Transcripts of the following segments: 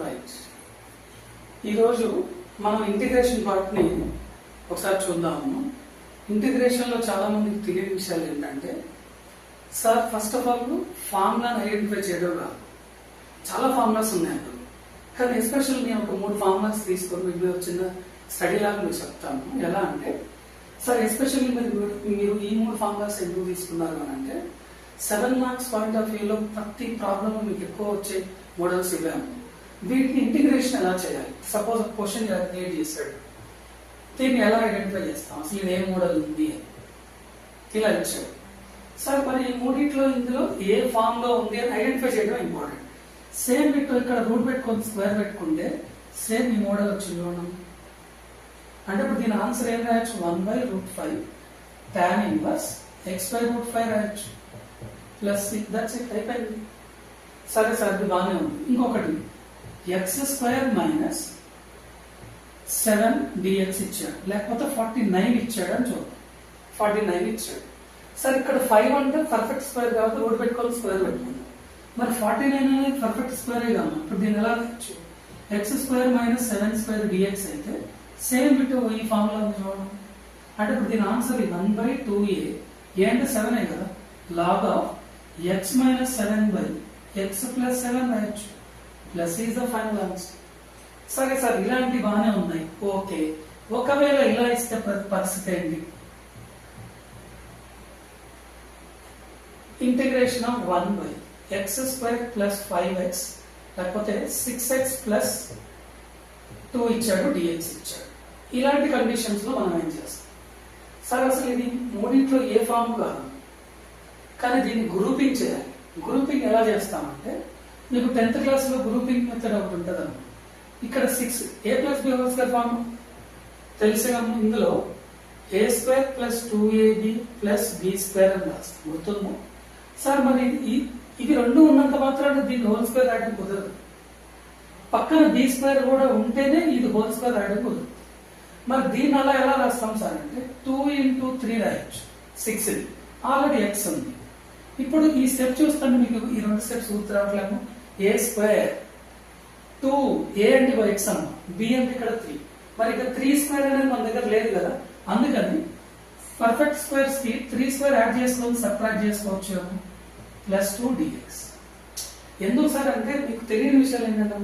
Right. ఈరోజు మనం integration పార్ట్ని ఒకసారి చూద్దాము. ఇంటిగ్రేషన్లో చాలా మందికి తెలియని విషయాలు ఏంటంటే, సార్ ఫస్ట్ ఆఫ్ ఆల్ ఫార్ములాని ఐడెంటిఫై చేయడం కాదు. చాలా ఫార్ములాస్ ఉన్నాయి అందులో, కానీ ఎస్పెషల్ నేను ఒక 3 ఫార్ములాస్ తీసుకొని మీకు చిన్న స్టడీ లాగా మీకు చెప్తాను. ఎలా అంటే, సార్ ఎస్పెషల్లీ మీరు ఈ 3 ఫార్ములాస్ ఎందుకు తీసుకున్నారు అని అంటే, 7 మార్క్స్ పాయింట్ ఆఫ్ వ్యూలో ప్రతి ప్రాబ్లం మీకు ఎక్కువ వచ్చే మోడల్స్ ఇవ్వాము. వీటిని ఇంటిగ్రేషన్ ఎలా చేయాలి? సపోజ్ క్వశ్చన్ క్రియేట్ చేశాడు, దీన్ని ఎలా ఐడెంటిఫై చేస్తాం, అసలు ఇది ఏ మోడల్ ఉంది అని ఇలా ఇచ్చాడు. సార్ మరి ఈ మూడిట్లో ఇందులో ఏ ఫామ్ లో ఉంది అని ఐడెంటిఫై చేయడం ఇంపార్టెంట్. సేమ్ మీకు ఇక్కడ రూట్ పెట్టుకొని స్క్వేర్ పెట్టుకుంటే సేమ్ ఈ మోడల్ వచ్చింది చూడండి. అంటే ఇప్పుడు దీని ఆన్సర్ ఏం రాయొచ్చు? 1/√5 tan ఇన్వర్స్ x/√5 రాయొచ్చు ప్లస్ దట్స్ ఇట్, అయిపోయింది. సరే సార్ ఇది బాగానే ఉంది. ఇంకొకటి x² - 7 dx ఇచ్చాడు, లేకపోతే 49 ఇచ్చాడు అని చూద్దాం. 49 ఇచ్చాడు. సరే ఇక్కడ 5 అంటే పర్ఫెక్ట్ స్క్వేర్ కాబట్టి రూట్ పెట్టుకొని స్క్వేర్ పెట్టుకుందాం. మరి 49 అనేది పర్ఫెక్ట్ స్క్వేరే కాదు. ఇప్పుడు దీన్ని ఎలా రాయొచ్చు? x² - 7² dx అయితే సేమ్ ఇటు ఈ ఫార్ములా ఉంది చూడండి. అంటే ఇప్పుడు దీని ఆన్సర్ 1/2a, ఏ అంటే 7 కదా, log of x - 7/x + 7 రాయొచ్చు plus is the final answer. సరే సార్ ఇలాంటి బాగానే ఉన్నాయి, ఓకే. ఒకవేళ ఇలా ఇస్తే పరిస్థితి ఏంటి? ఇంటిగ్రేషన్ ఆఫ్ 1/x² + 5x లేకపోతే 6x + 2 ఇచ్చాడు, dx ఇచ్చాడు. ఇలాంటి కండిషన్స్ లో మనం ఏం చేస్తాం? సార్ అసలు ఇది మూడింట్లో ఏ ఫామ్ కాదు, కానీ దీన్ని గ్రూపింగ్ చేయాలి. గ్రూపింగ్ ఎలా చేస్తామంటే, మీకు 10th క్లాస్ లో గ్రూపింగ్ మెథడ్ ఒకటి ఉంటుంది అన్నమాట. ఇక్కడ 6a+b² ఫామ్ తెలిసాము. ఇందులో a² + 2ab + b² అని రాస్తాం, గుర్తుందా? సార్ మరి ఇవి రెండు ఉన్నంత మాత్రాన దీన్ని హోల్ స్క్వేర్ రాయడం కుదరదు. పక్కన b² కూడా ఉంటేనే ఇది హోల్ స్క్వేర్ రాయడం కుదరదు. మరి దీన్ని అలా ఎలా రాస్తాం సార్ అంటే, 2 × 3 రాయొచ్చు. 6 ఆల్రెడీ x ఉంది. ఇప్పుడు ఈ స్టెప్ చూస్తాను, మీకు ఈ 2 స్టెప్స్ గుర్తు రావట్లేము. a² 2 a అంటే x అమ్మ, b అంటే ఇక్కడ 3. మరి ఇక్కడ 3² అనేది మన దగ్గర లేదు కదా, అందుకని పర్ఫెక్ట్ స్క్వేర్స్ కి 3² యాడ్ చేసుకొని సబ్ట్రాక్ట్ చేసుకోవచ్చు +2 dx. ఎందుకు సార్ అంటే, మీకు తెలియని విషయాలు ఏంటంటే,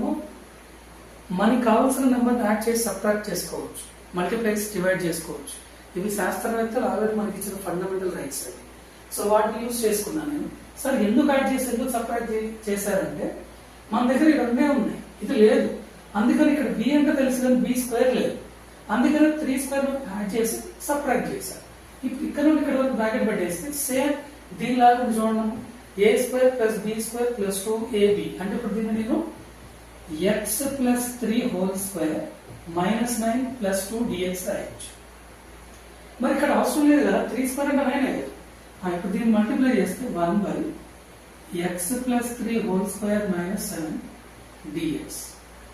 మనకి కావాల్సిన నెంబర్ యాడ్ చేసి సబ్ట్రాక్ట్ చేసుకోవచ్చు, మల్టిప్లైస్ డివైడ్ చేసుకోవచ్చు. ఇవి శాస్త్రవేత్తలు ఆల్రెడీ మనకి ఇచ్చిన ఫండమెంటల్ రైట్స్ అవి. సో వాటిని యూజ్ చేసుకున్నాను నేను. సార్ ఎందుకు యాడ్ చేసి ఎందుకు సబ్ట్రాక్ట్ చేశారంటే, మన దగ్గర ఈ రెండే ఉన్నాయి, ఇది లేదు. అందుకని ఇక్కడ b అంటే తెలుసు కానీ b² లేదు, అందుకని 3² యాడ్ చేసి సబ్ట్రాక్ట్ చేశారు. ఇప్పుడు ఇక్కడ నుండి ఇక్కడ వరకు బ్రాకెట్ పెట్టేస్తే సేమ్ దీనిలాగా చూడండి, a² + b² + 2ab. అంటే ఇప్పుడు దీన్ని నేను x + 3² - 9 + 2 dx రాయొచ్చు. మరి ఇక్కడ అవసరం లేదు కదా, 3² అంటే 9 కదా. ఇప్పుడు దీన్ని మల్టిప్లై చేస్తే 1/x + 3² - 7 dx.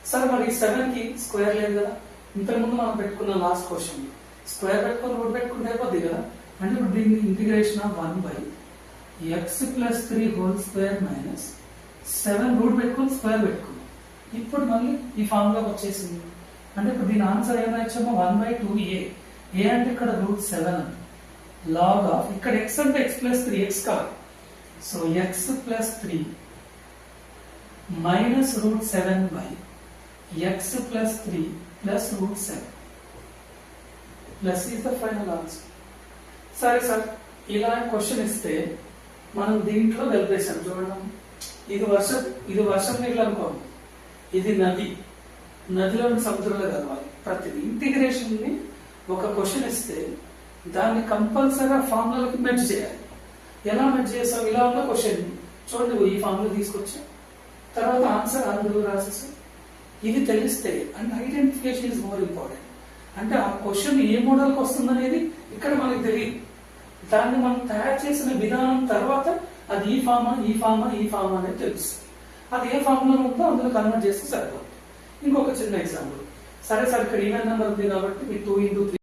సార్ మరి 7 కి స్క్వేర్ లేదు కదా, ఇంతకుముందు మనం పెట్టుకున్న లాస్ట్ క్వశ్చన్ స్క్వేర్ పెట్టుకొని రూట్ పెట్టుకుంటే అయిపోద్ది కదా. అంటే ఇప్పుడు దీన్ని ఇంటిగ్రేషన్ ఆఫ్ 1/x + 3² - 7 రూట్ పెట్టుకొని స్క్వేర్ పెట్టుకున్నాం. ఇప్పుడు మళ్ళీ ఈ ఫార్ములాకి వచ్చేసింది. అంటే ఇప్పుడు దీని ఆన్సర్ ఏం రాయొచ్చామో 1/2a, ఏ అంటే ఇక్కడ √7 అని, log of ఇక్కడ x అంటే x + 3, x కాదు. So x + 3 - √7/x + 3 + √7 plus is the final answer. సరే సార్ ఇలా క్వశ్చన్ ఇస్తే మనం దీంట్లో కలిపేసాం చూడడం. ఇది వర్షం నీళ్ళు అనుకోండి, ఇది నది, నదిలో సముద్రంలో కలవాలి. ప్రతిదీ ఇంటిగ్రేషన్ ని ఒక క్వశ్చన్ ఇస్తే దాన్ని కంపల్సరీ ఫార్ములాకి మెర్జ్ చేయాలి. ఎలా మెర్జ్ చేస్తాం? ఇలా ఉన్న క్వశ్చన్ చూడండి, ఈ ఫార్ములా తీసుకొచ్చా, తర్వాత ఆన్సర్ అందులో రాసేసి ఇది తెలిస్తే, and identification is more important. అంటే ఆ క్వశ్చన్ ఏ మోడల్కి వస్తుంది అనేది ఇక్కడ మనకి తెలియదు. దాన్ని మనం తయారు చేసిన విధానం తర్వాత అది ఈ ఫార్మా అనేది తెలుస్తుంది. అది ఏ ఫార్ములా ఉందో అందులో కన్వర్ట్ చేస్తే సరిపోతుంది. ఇంకొక చిన్న ఎగ్జాంపుల్, సరే సార్ ఇక్కడ ఈవెన్ నెంబర్ ఉంది కాబట్టి మీ 2 × 3